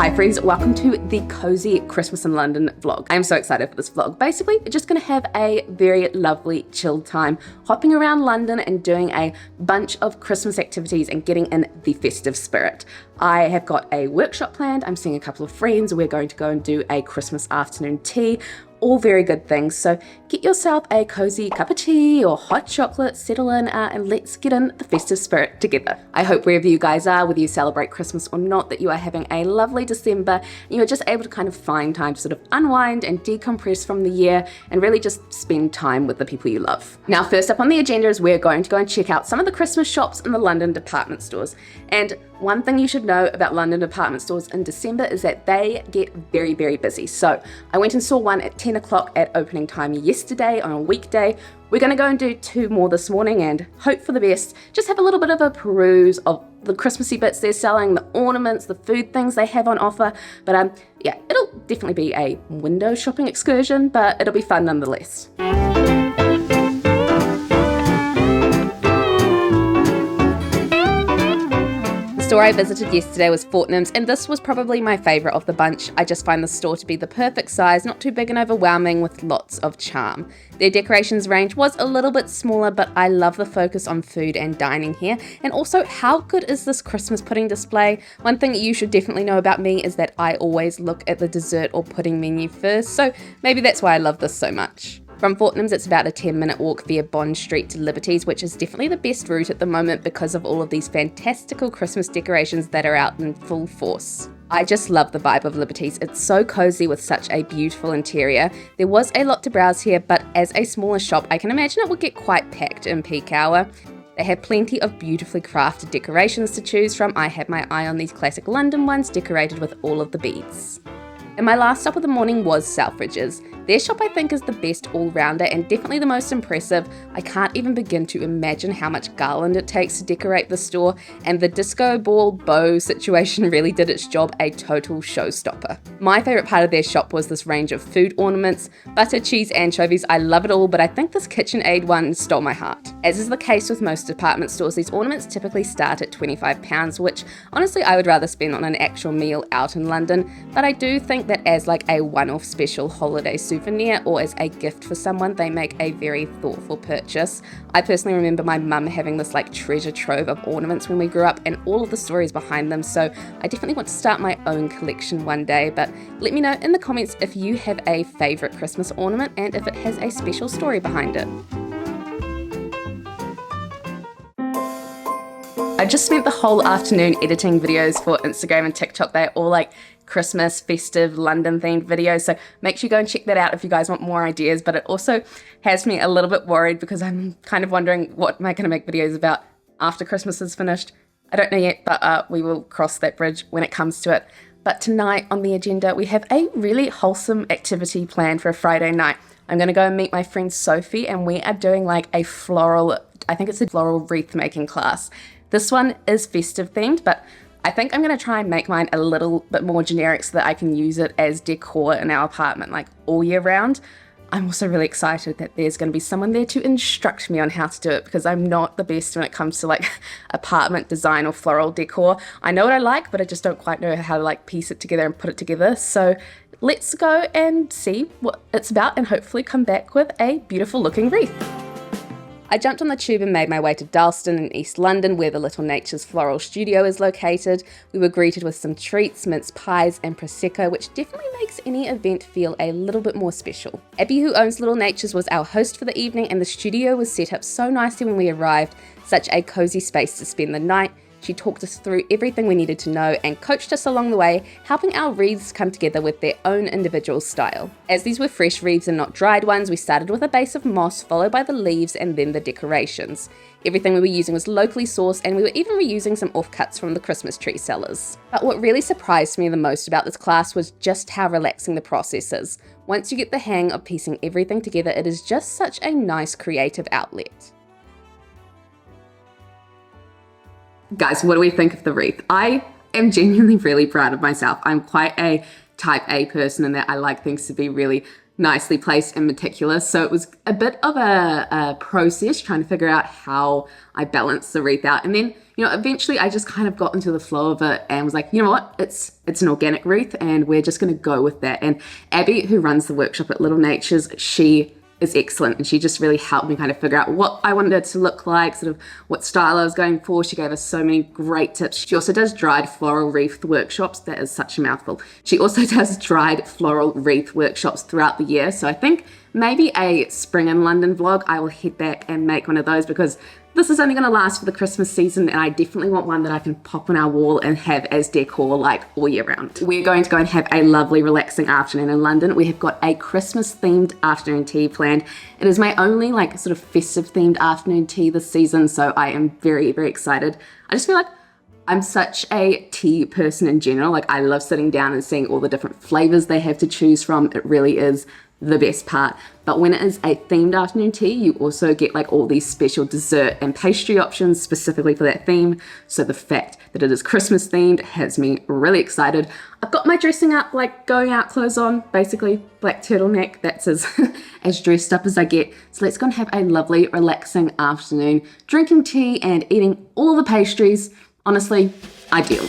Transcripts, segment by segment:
Hi friends, welcome to the Cozy Christmas in London vlog. I'm so excited for this vlog. Basically, we're just gonna have a very lovely chilled time hopping around London and doing a bunch of Christmas activities and getting in the festive spirit. I have got a workshop planned, I'm seeing a couple of friends, we're going to go and do a Christmas afternoon tea. All very good things, so get yourself a cozy cup of tea or hot chocolate, settle in, and let's get in the festive spirit together. I hope wherever you guys are, whether you celebrate Christmas or not, that you are having a lovely December and you're just able to kind of find time to sort of unwind and decompress from the year and really just spend time with the people you love. Now, first up on the agenda is we're going to go and check out some of the Christmas shops in the London department stores. And one thing you should know about London department stores in December is that they get very, very busy. So I went and saw one at 10 o'clock at opening time yesterday on a weekday. We're going to go and do two more this morning and hope for the best. Just have a little bit of a peruse of the Christmassy bits they're selling, the ornaments, the food things they have on offer. But yeah, it'll definitely be a window shopping excursion, but it'll be fun nonetheless. The store I visited yesterday was Fortnum's, and this was probably my favourite of the bunch. I just find the store to be the perfect size, not too big and overwhelming, with lots of charm. Their decorations range was a little bit smaller, but I love the focus on food and dining here. And also, how good is this Christmas pudding display? One thing you should definitely know about me is that I always look at the dessert or pudding menu first, so maybe that's why I love this so much. From Fortnum's, it's about a 10-minute walk via Bond Street to Liberty's, which is definitely the best route at the moment because of all of these fantastical Christmas decorations that are out in full force. I just love the vibe of Liberty's. It's so cozy with such a beautiful interior. There was a lot to browse here, but as a smaller shop, I can imagine it would get quite packed in peak hour. They have plenty of beautifully crafted decorations to choose from. I had my eye on these classic London ones decorated with all of the beads. And my last stop of the morning was Selfridges. Their shop I think is the best all-rounder and definitely the most impressive. I can't even begin to imagine how much garland it takes to decorate the store, and the disco ball bow situation really did its job, a total showstopper. My favourite part of their shop was this range of food ornaments, butter, cheese, anchovies. I love it all, but I think this KitchenAid one stole my heart. As is the case with most department stores, these ornaments typically start at £25, which honestly I would rather spend on an actual meal out in London, but I do think that as like a one-off special holiday souvenir or as a gift for someone, they make a very thoughtful purchase. I personally remember my mum having this like treasure trove of ornaments when we grew up and all of the stories behind them, so I definitely want to start my own collection one day. But let me know in the comments if you have a favourite Christmas ornament and if it has a special story behind it. I just spent the whole afternoon editing videos for Instagram and TikTok. They're all like Christmas, festive, London themed videos, so make sure you go and check that out if you guys want more ideas. But it also has me a little bit worried because I'm kind of wondering what am I going to make videos about after Christmas is finished. I don't know yet, but we will cross that bridge when it comes to it. But tonight on the agenda, we have a really wholesome activity planned for a Friday night. I'm going to go and meet my friend Sophie, and we are doing like a floral, I think it's a floral wreath making class. This one is festive themed, but I think I'm going to try and make mine a little bit more generic so that I can use it as decor in our apartment like all year round. I'm also really excited that there's going to be someone there to instruct me on how to do it because I'm not the best when it comes to like apartment design or floral decor. I know what I like, but I just don't quite know how to like piece it together and put it together. So let's go and see what it's about and hopefully come back with a beautiful looking wreath. I jumped on the tube and made my way to Dalston in East London, where the Little Nature's Floral Studio is located. We were greeted with some treats, mince pies and Prosecco, which definitely makes any event feel a little bit more special. Abby, who owns Little Nature's, was our host for the evening, and the studio was set up so nicely when we arrived. Such a cozy space to spend the night. She talked us through everything we needed to know and coached us along the way, helping our wreaths come together with their own individual style. As these were fresh wreaths and not dried ones, we started with a base of moss, followed by the leaves and then the decorations. Everything we were using was locally sourced, and we were even reusing some offcuts from the Christmas tree sellers. But what really surprised me the most about this class was just how relaxing the process is. Once you get the hang of piecing everything together, it is just such a nice creative outlet. Guys, what do we think of the wreath? I am genuinely really proud of myself. I'm quite a type A person in that I like things to be really nicely placed and meticulous. So it was a bit of a process trying to figure out how I balance the wreath out. And then, you know, eventually I just kind of got into the flow of it and was like, you know what, it's an organic wreath and we're just going to go with that. And Abby, who runs the workshop at Little Natures, she is excellent, and she just really helped me kind of figure out what I wanted it to look like, sort of what style I was going for. She gave us so many great tips. She also does dried floral wreath workshops. That is such a mouthful. She also does dried floral wreath workshops throughout the year. So I think maybe a spring in London vlog, I will head back and make one of those, because this is only going to last for the Christmas season, and I definitely want one that I can pop on our wall and have as decor like all year round. We're going to go and have a lovely relaxing afternoon in London. We have got a Christmas themed afternoon tea planned. It is my only like sort of festive themed afternoon tea this season, so I am very, very excited. I just feel like I'm such a tea person in general. Like, I love sitting down and seeing all the different flavors they have to choose from. It really is the best part. But when it is a themed afternoon tea, you also get like all these special dessert and pastry options specifically for that theme. So the fact that it is Christmas themed has me really excited. I've got my dressing up, like going out clothes on, basically black turtleneck. That's as dressed up as I get. So let's go and have a lovely relaxing afternoon, drinking tea and eating all the pastries. Honestly, ideal.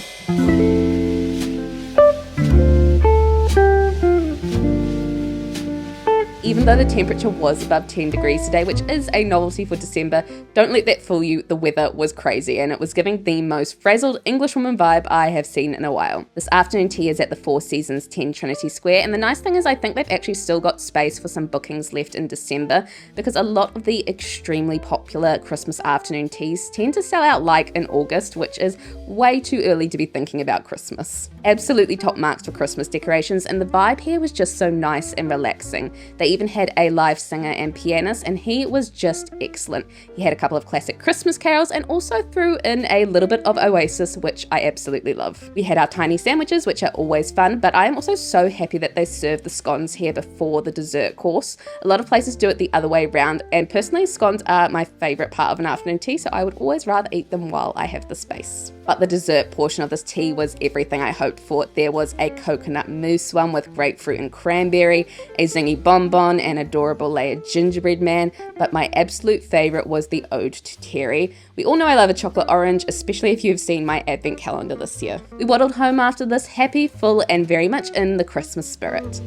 Even though the temperature was above 10 degrees today, which is a novelty for December, don't let that fool you. The weather was crazy and it was giving the most frazzled Englishwoman vibe I have seen in a while. This afternoon tea is at the Four Seasons 10 Trinity Square, and the nice thing is I think they've actually still got space for some bookings left in December, because a lot of the extremely popular Christmas afternoon teas tend to sell out like in August, which is way too early to be thinking about Christmas. Absolutely top marks for Christmas decorations, and the vibe here was just so nice and relaxing. They even had a live singer and pianist, and he was just excellent. He had a couple of classic Christmas carols and also threw in a little bit of Oasis, which I absolutely love. We had our tiny sandwiches, which are always fun, but I am also so happy that they serve the scones here before the dessert course. A lot of places do it the other way around, and personally scones are my favourite part of an afternoon tea, so I would always rather eat them while I have the space. But the dessert portion of this tea was everything I hoped for. There was a coconut mousse one with grapefruit and cranberry, a zingy bonbon, and adorable layered gingerbread man, but my absolute favourite was the ode to Terry. We all know I love a chocolate orange, especially if you've seen my advent calendar this year. We waddled home after this happy, full, and very much in the Christmas spirit.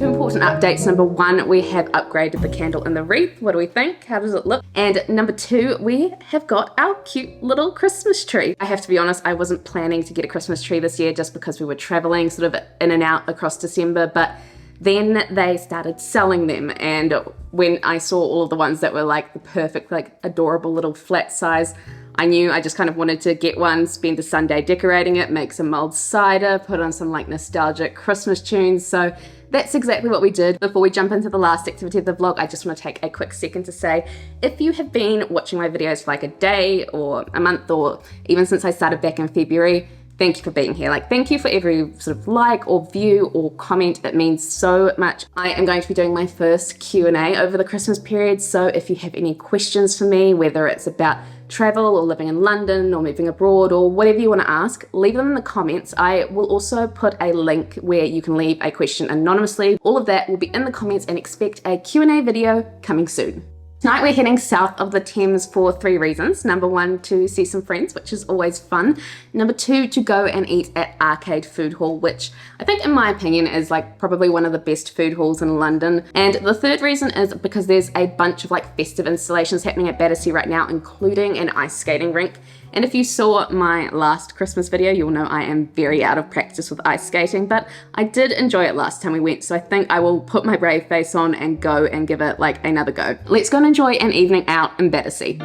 Important updates. Number one, we have upgraded the candle in the wreath. What do we think? How does it look? And number two, we have got our cute little Christmas tree. I have to be honest, I wasn't planning to get a Christmas tree this year just because we were traveling sort of in and out across December, but then they started selling them, and when I saw all of the ones that were like the perfect, like adorable little flat size, I knew I just kind of wanted to get one, spend a Sunday decorating it, make some mulled cider, put on some like nostalgic Christmas tunes. So that's exactly what we did. Before we jump into the last activity of the vlog, I just want to take a quick second to say, if you have been watching my videos for like a day or a month, or even since I started back in February, thank you for being here. Like, thank you for every sort of like or view or comment. It means so much. I am going to be doing my first Q&A over the Christmas period. So if you have any questions for me, whether it's about travel or living in London or moving abroad or whatever you want to ask, leave them in the comments. I will also put a link where you can leave a question anonymously. All of that will be in the comments, and expect a Q&A video coming soon. Tonight we're heading south of the Thames for three reasons. Number one, to see some friends, which is always fun. Number two, to go and eat at Arcade Food Hall, which I think in my opinion is like probably one of the best food halls in London. And the third reason is because there's a bunch of like festive installations happening at Battersea right now, including an ice skating rink. And if you saw my last Christmas video, you'll know I am very out of practice with ice skating, but I did enjoy it last time we went, so I think I will put my brave face on and go and give it like another go. Let's go and enjoy an evening out in Battersea.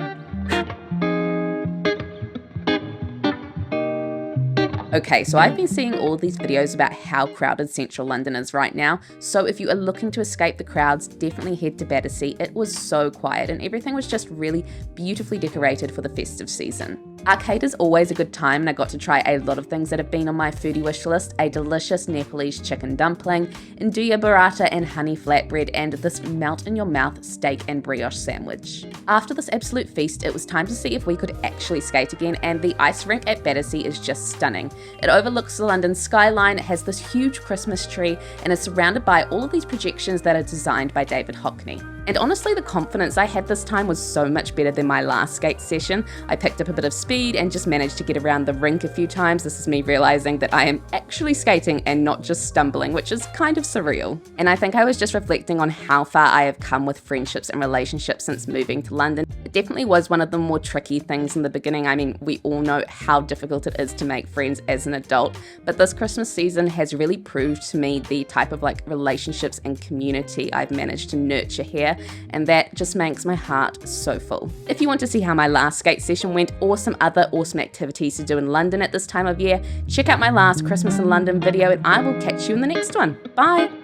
Okay, so I've been seeing all of these videos about how crowded central London is right now, so if you are looking to escape the crowds, definitely head to Battersea. It was so quiet and everything was just really beautifully decorated for the festive season. Arcade is always a good time, and I got to try a lot of things that have been on my foodie wish list: a delicious Nepalese chicken dumpling, nduja burrata and honey flatbread, and this melt-in-your-mouth steak and brioche sandwich. After this absolute feast, it was time to see if we could actually skate again, and the ice rink at Battersea is just stunning. It overlooks the London skyline, it has this huge Christmas tree, and is surrounded by all of these projections that are designed by David Hockney. And honestly, the confidence I had this time was so much better than my last skate session. I picked up a bit of speed and just managed to get around the rink a few times. This is me realizing that I am actually skating and not just stumbling, which is kind of surreal. And I think I was just reflecting on how far I have come with friendships and relationships since moving to London. It definitely was one of the more tricky things in the beginning. I mean, we all know how difficult it is to make friends as an adult, but this Christmas season has really proved to me the type of relationships and community I've managed to nurture here, and that just makes my heart so full. If you want to see how my last skate session went or some other awesome activities to do in London at this time of year, check out my last Christmas in London video, and I will catch you in the next one. Bye!